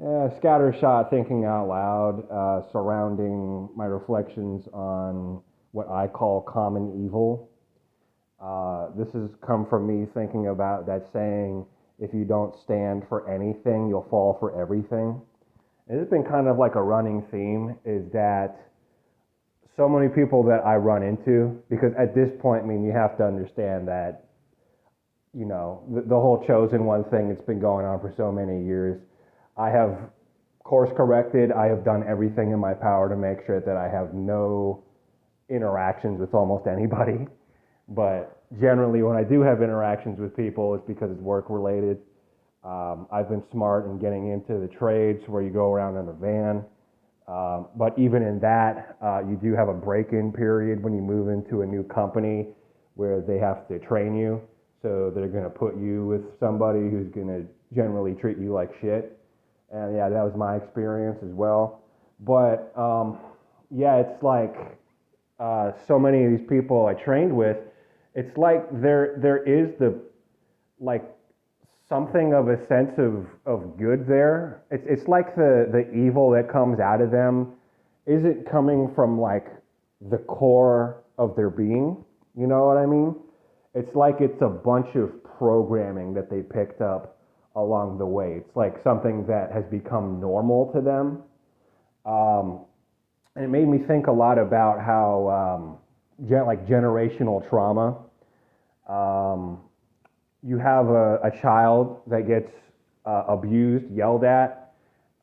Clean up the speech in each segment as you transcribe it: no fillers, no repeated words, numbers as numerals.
Scattershot thinking out loud, surrounding my reflections on what I call common evil. This has come from me thinking about that saying, if you don't stand for anything, you'll fall for everything. And it's been kind of like a running theme is that so many people that I run into, because at this point, I mean, you have to understand that, the whole chosen one thing, it's been going on for so many years. I have course corrected. I have done everything in my power to make sure that I have no interactions with almost anybody. But generally, when I do have interactions with people, it's because it's work related. I've been smart in getting into the trades where you go around in a van. But even in that, you do have a break-in period when you move into a new company where they have to train you. So they're going to put you with somebody who's going to generally treat you like shit. And yeah, that was my experience as well. But yeah, it's like so many of these people I trained with, it's like there is the like something of a sense of good there. It's like the evil that comes out of them isn't coming from like the core of their being. You know what I mean? It's like it's a bunch of programming that they picked up along the way. It's like something that has become normal to them. Um, and it made me think a lot about how like generational trauma. Um, you have a child that gets abused, yelled at.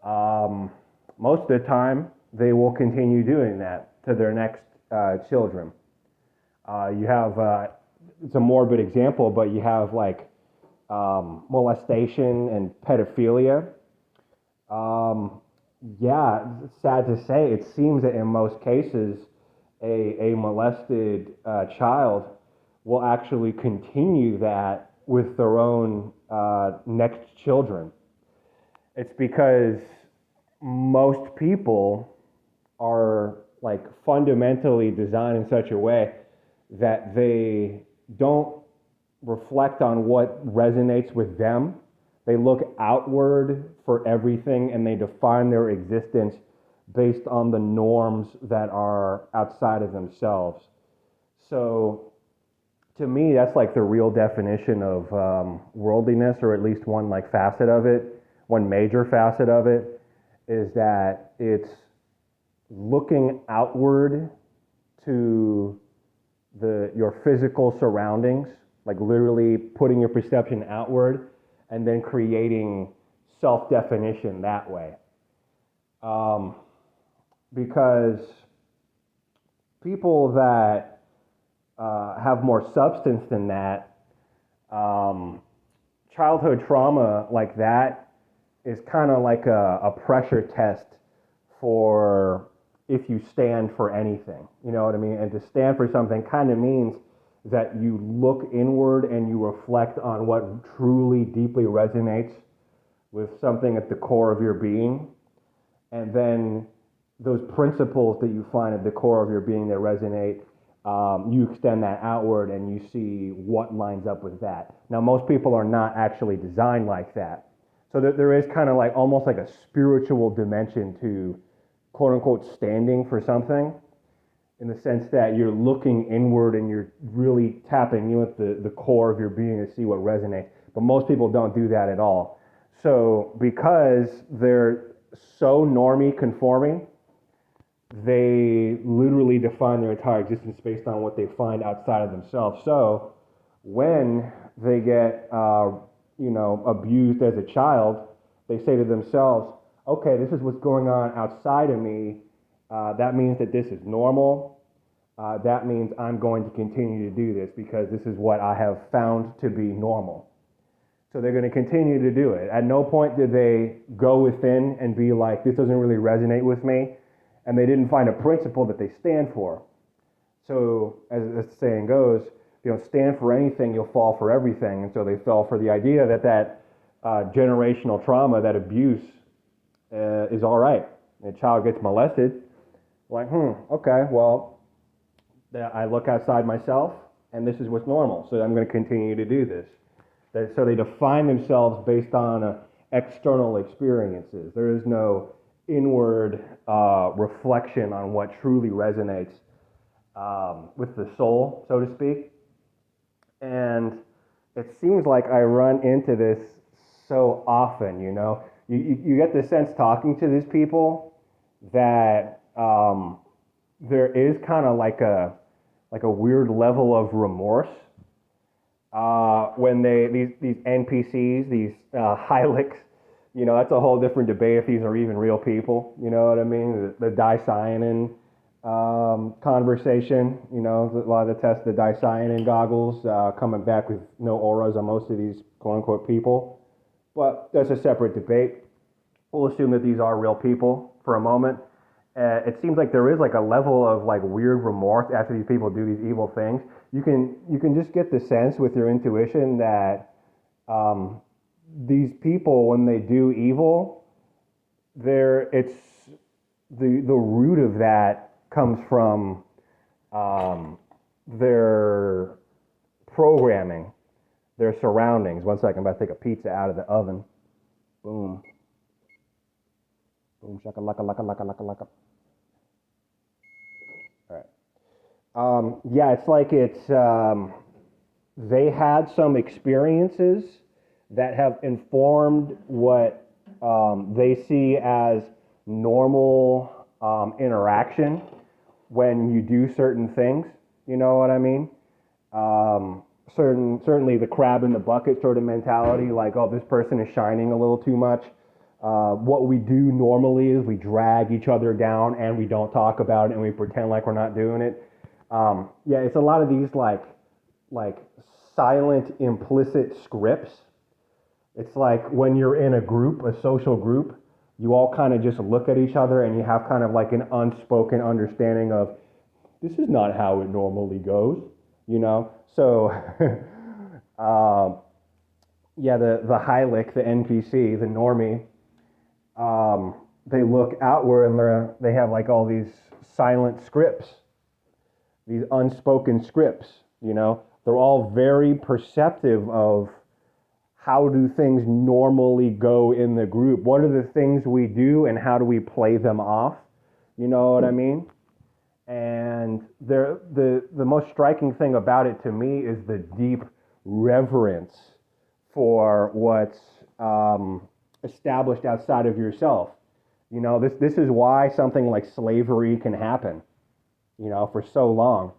Um, Most of the time, they will continue doing that to their next children. You have it's a morbid example, but you have like molestation and pedophilia. Um, yeah, it's sad to say, it seems that in most cases, a molested child will actually continue that with their own next children. It's because most people are like fundamentally designed in such a way that they don't reflect on what resonates with them. They look outward for everything and they define their existence based on the norms that are outside of themselves. So, to me, that's like the real definition of worldliness, or at least one like facet of it, one major facet of it, is that it's looking outward to your physical surroundings, like literally putting your perception outward and then creating self-definition that way. Um, because people that have more substance than that, um, childhood trauma like that is kind of like a pressure test for if you stand for anything. You know what I mean? And to stand for something kind of means that you look inward and you reflect on what truly deeply resonates with something at the core of your being. And then those principles that you find at the core of your being that resonate, you extend that outward and you see what lines up with that. Now, most people are not actually designed like that. So there is kind of like almost like a spiritual dimension to quote unquote standing for something, in the sense that you're looking inward and you're really tapping in with the core of your being to see what resonates. But most people don't do that at all. So because they're so normie conforming, they literally define their entire existence based on what they find outside of themselves. So when they get, abused as a child, they say to themselves, okay, this is what's going on outside of me. That means that this is normal. That means I'm going to continue to do this because this is what I have found to be normal. So they're going to continue to do it. At no point did they go within and be like, this doesn't really resonate with me. And they didn't find a principle that they stand for. So as the saying goes, if you don't stand for anything, you'll fall for everything. And so they fell for the idea that generational trauma, that abuse, is all right. A child gets molested, like, okay, well, I look outside myself, and this is what's normal, so I'm going to continue to do this. So they define themselves based on external experiences. There is no inward reflection on what truly resonates with the soul, so to speak. And it seems like I run into this so often, you know. You get the sense talking to these people that there is kind of like a weird level of remorse when these NPCs, these Hylics, you know, that's a whole different debate if these are even real people. You know what I mean? The dicyanin conversation. You know, a lot of the tests, the dicyanin goggles coming back with no auras on most of these quote unquote people. But that's a separate debate. We'll assume that these are real people for a moment. It seems like there is like a level of like weird remorse after these people do these evil things. You can just get the sense with your intuition that these people, when they do evil, it's the root of that comes from their programming, their surroundings. One second, I'm about to take a pizza out of the oven. Boom. Boom, shaka laka laka laka laka laka. All right. Yeah, it's like they had some experiences that have informed what they see as normal interaction when you do certain things. You know what I mean? Certainly the crab in the bucket sort of mentality, like, oh, this person is shining a little too much. What we do normally is we drag each other down and we don't talk about it and we pretend like we're not doing it. Yeah, it's a lot of these like silent implicit scripts. It's like when you're in a group, a social group, you all kind of just look at each other and you have kind of like an unspoken understanding of this is not how it normally goes, you know? So, yeah, the Hylic, the NPC, the Normie, they look outward and they have like all these silent scripts, these unspoken scripts, you know? They're all very perceptive of how do things normally go in the group? What are the things we do and how do we play them off? You know what I mean? And the most striking thing about it to me is the deep reverence for what's established outside of yourself. You know, this is why something like slavery can happen, you know, for so long.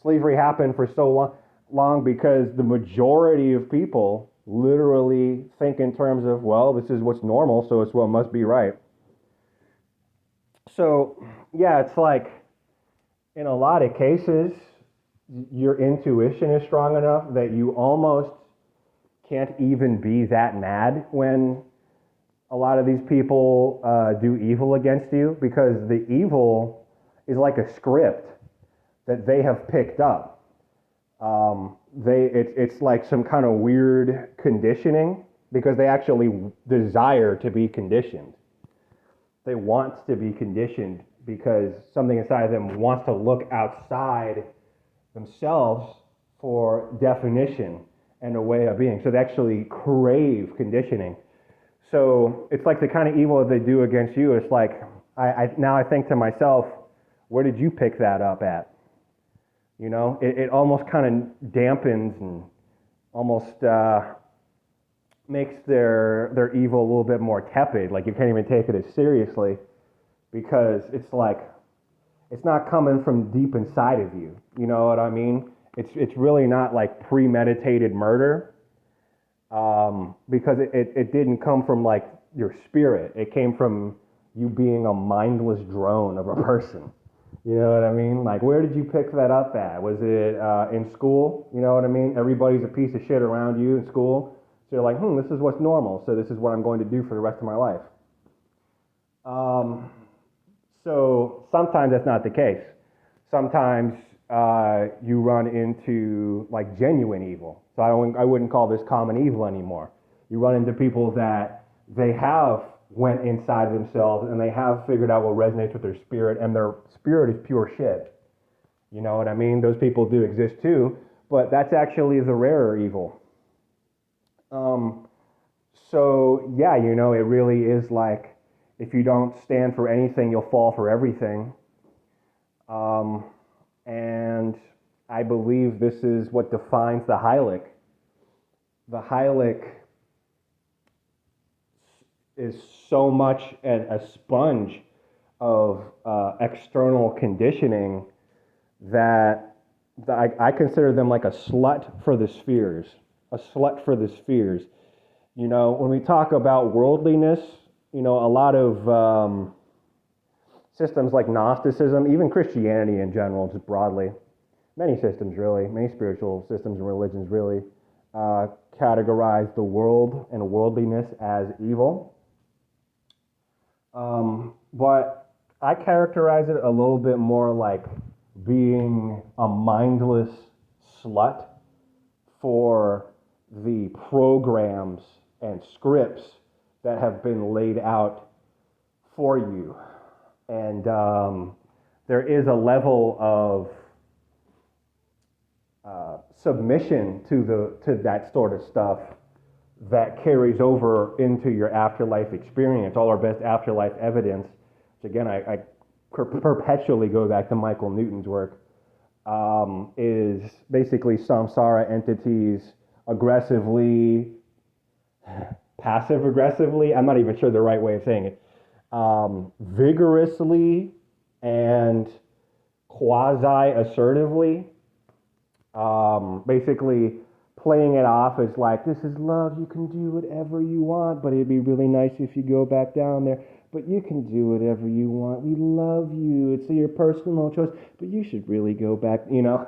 Slavery happened for so long because the majority of people literally think in terms of, well, this is what's normal, so it's what must be right. So, yeah, it's like, in a lot of cases, your intuition is strong enough that you almost can't even be that mad when a lot of these people do evil against you, because the evil is like a script that they have picked up. It's like some kind of weird conditioning because they actually desire to be conditioned. They want to be conditioned because something inside of them wants to look outside themselves for definition and a way of being. So they actually crave conditioning. So it's like the kind of evil that they do against you. It's like, now I think to myself, where did you pick that up at? You know, it almost kind of dampens and almost makes their evil a little bit more tepid. Like you can't even take it as seriously because it's like, it's not coming from deep inside of you. You know what I mean? It's really not like premeditated murder because it didn't come from like your spirit. It came from you being a mindless drone of a person. You know what I mean? Like, where did you pick that up at? Was it in school? You know what I mean? Everybody's a piece of shit around you in school. So you're like, this is what's normal. So this is what I'm going to do for the rest of my life. So sometimes that's not the case. Sometimes you run into like genuine evil. So I wouldn't call this common evil anymore. You run into people that they have went inside themselves and they have figured out what resonates with their spirit, and their spirit is pure shit. You know what I mean? Those people do exist too, but that's actually the rarer evil. So yeah, you know, it really is like if you don't stand for anything, you'll fall for everything. Um, and I believe this is what defines the Hylic. The Hylic is so much a sponge of external conditioning that I consider them like a slut for the spheres. A slut for the spheres. You know, when we talk about worldliness, you know, a lot of systems like Gnosticism, even Christianity in general, just broadly, many systems really, many spiritual systems and religions really uh, categorize the world and worldliness as evil. But I characterize it a little bit more like being a mindless slut for the programs and scripts that have been laid out for you. And there is a level of submission to that sort of stuff that carries over into your afterlife experience. All our best afterlife evidence, which again I perpetually go back to Michael Newton's work, is basically samsara entities aggressively, passive aggressively, I'm not even sure the right way of saying it, vigorously and quasi assertively, basically playing it off as like, this is love, you can do whatever you want, but it'd be really nice if you go back down there, but you can do whatever you want, we love you, it's your personal choice, but you should really go back, you know.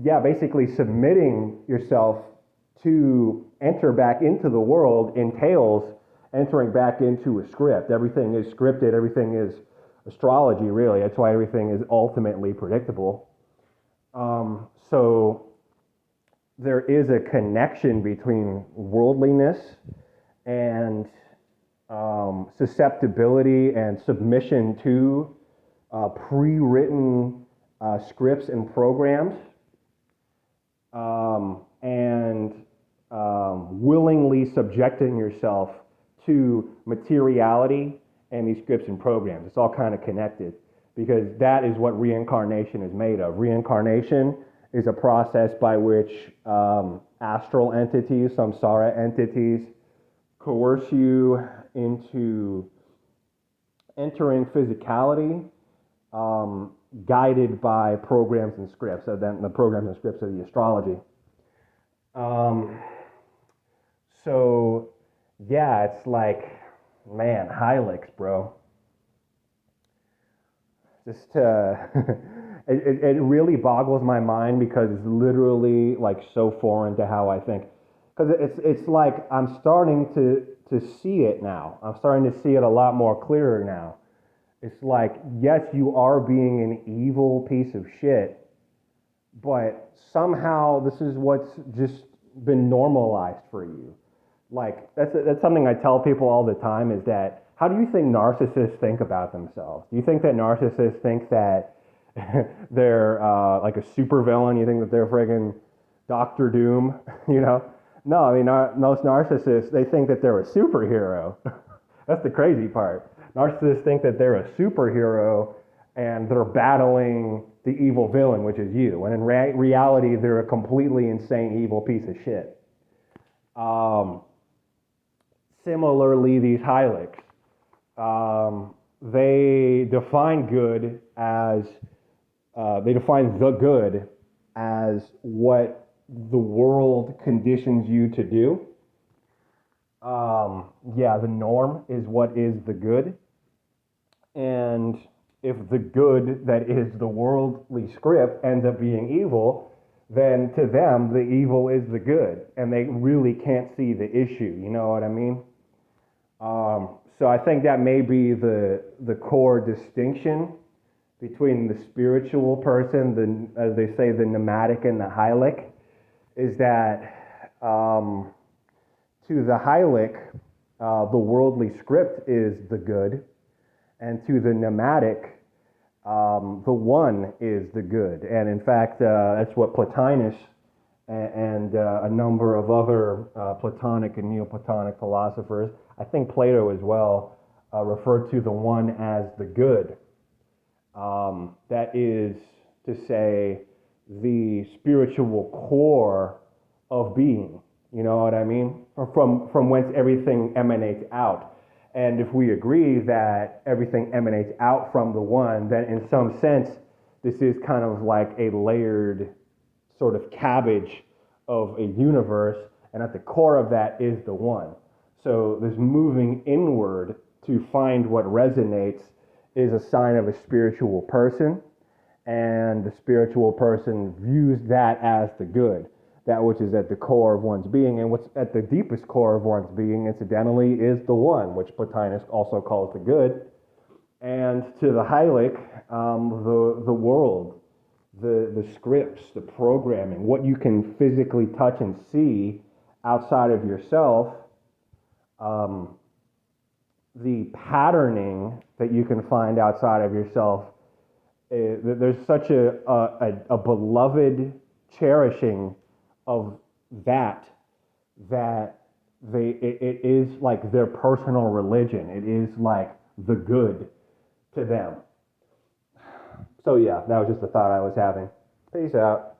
Yeah, basically submitting yourself to enter back into the world entails entering back into a script. Everything is scripted, everything is astrology, really. That's why everything is ultimately predictable. So there is a connection between worldliness and susceptibility and submission to pre-written scripts and programs, and willingly subjecting yourself to materiality and these scripts and programs. It's all kind of connected because that is what reincarnation is made of. Reincarnation is a process by which astral entities, samsara entities, coerce you into entering physicality, guided by programs and scripts. So then the programs and scripts of the astrology. So yeah, it's like, man, Hylics, bro. Just it really boggles my mind because it's literally like so foreign to how I think. Because it's like I'm starting to see it now. I'm starting to see it a lot more clearer now. It's like, yes, you are being an evil piece of shit, but somehow this is what's just been normalized for you. Like that's something I tell people all the time is that how do you think narcissists think about themselves? Do you think that narcissists think that they're like a supervillain? You think that they're friggin' Doctor Doom? You know? No, I mean most narcissists, they think that they're a superhero. That's the crazy part. Narcissists think that they're a superhero and they're battling the evil villain, which is you. When in reality, they're a completely insane, evil piece of shit. Similarly, these Hylics, they define good as, they define the good as what the world conditions you to do. Yeah, the norm is what is the good. And if the good that is the worldly script ends up being evil, then to them, the evil is the good. And they really can't see the issue. You know what I mean? So I think that may be the core distinction between the spiritual person, as they say, the nomadic and the Hylic, is that to the Hylic, the worldly script is the good, and to the nomadic, the one is the good. And in fact, that's what Plotinus and a number of other Platonic and Neoplatonic philosophers, I think Plato as well, referred to the one as the good. That is to say, the spiritual core of being. You know what I mean? From whence everything emanates out. And if we agree that everything emanates out from the one, then in some sense, this is kind of like a layered sort of cabbage of a universe, and at the core of that is the one. So this moving inward to find what resonates is a sign of a spiritual person, and the spiritual person views that as the good, that which is at the core of one's being. And what's at the deepest core of one's being, incidentally, is the one, which Plotinus also calls the good. And to the Hylic, the world, the scripts, the programming, what you can physically touch and see outside of yourself, the patterning that you can find outside of yourself, there's such a beloved cherishing of that it is like their personal religion. It is like the good to them. So yeah, that was just a thought I was having. Peace out.